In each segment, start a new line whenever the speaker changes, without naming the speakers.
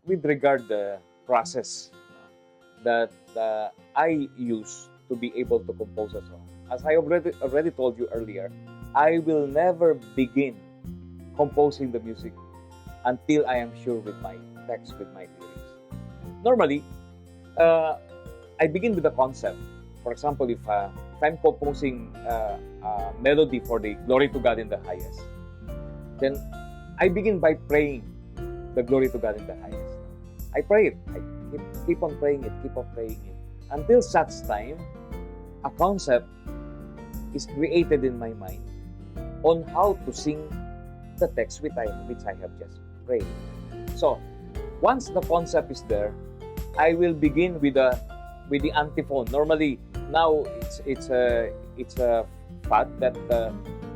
with regard the process that I use to be able to compose a song. As I already told you earlier, I will never begin composing the music until I am sure with my text, with my lyrics. Normally, I begin with the concept. For example, if I'm composing a melody for the Glory to God in the Highest, then I begin by praying the Glory to God in the Highest. I pray it. I keep on praying it, until such time a concept is created in my mind on how to sing the text which I have just prayed. So, once the concept is there, I will begin with the antiphon. Normally, now it's a fact that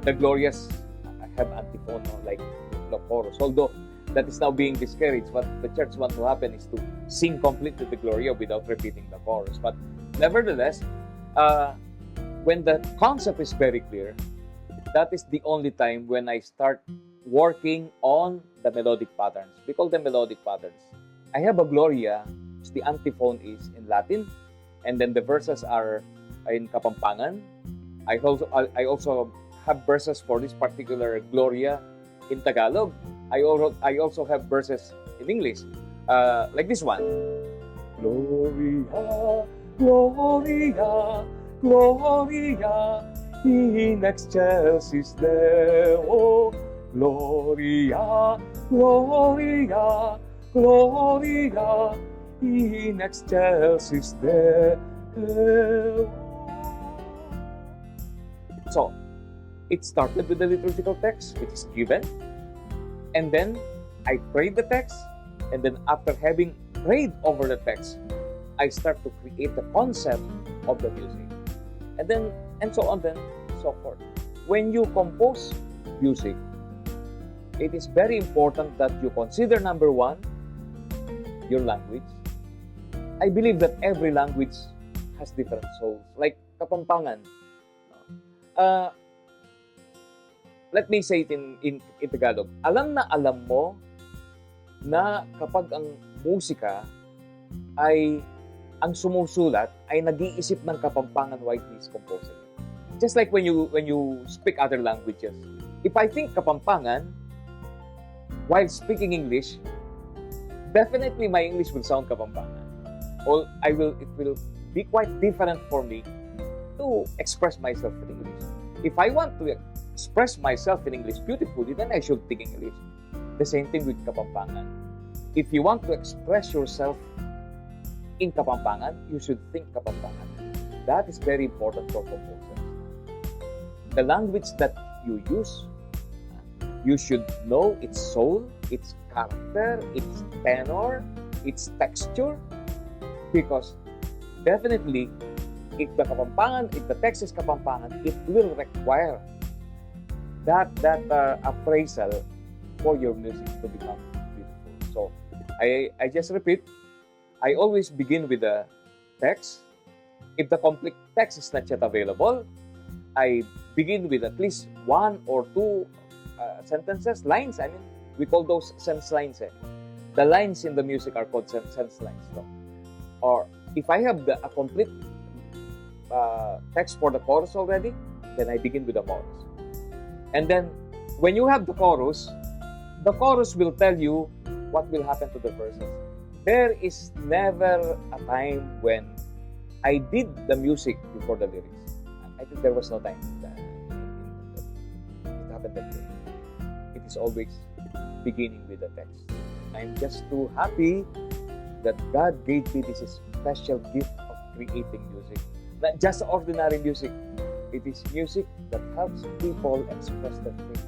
the glorious have antiphon, like the chorus. Although that is now being discouraged. What the church wants to happen is to sing completely the Gloria without repeating the chorus. But nevertheless, when the concept is very clear, that is the only time when I start working on the melodic patterns. We call them melodic patterns. I have a Gloria, the antiphon is in Latin, and then the verses are in Kapampangan. I also have verses for this particular Gloria in Tagalog. I also have verses in English, like this one. Gloria, Gloria, Gloria, in excelsis Deo. Gloria, Gloria, Gloria, in excelsis Deo. So, it started with the liturgical text, which is given, and then I prayed the text, and then after having prayed over the text, I start to create the concept of the music, and so on, then so forth. When you compose music, it is very important that you consider, number one, your language. I believe that every language has different souls. Like Kapampangan. Let me say it in Tagalog. Alam na alam mo na kapag ang musika ay ang sumusulat ay nag-iisip ng Kapampangan while he's composing. Just like when you speak other languages. If I think Kapampangan while speaking English, definitely my English will sound Kapampangan. Or it will be quite different for me to express myself in English. If I want to express myself in English beautifully, then I should think English. The same thing with Kapampangan. If you want to express yourself in Kapampangan, you should think Kapampangan. That is very important for composers. The language that you use, you should know its soul, its character, its tenor, its texture, because definitely, if the text is Kapampangan, it will require that appraisal for your music to become beautiful. So, I just repeat, I always begin with the text. If the complete text is not yet available, I begin with at least one or two sentences, lines. I mean, we call those sense lines. The lines in the music are called sense lines. No? Or if I have a complete text for the chorus already, then I begin with the chorus. And then, when you have the chorus will tell you what will happen to the verses. There is never a time when I did the music before the lyrics. I think there was no time it happened that way. It is always beginning with the text. I'm just too happy that God gave me this special gift of creating music. Not just ordinary music. It is music that helps people express their faith.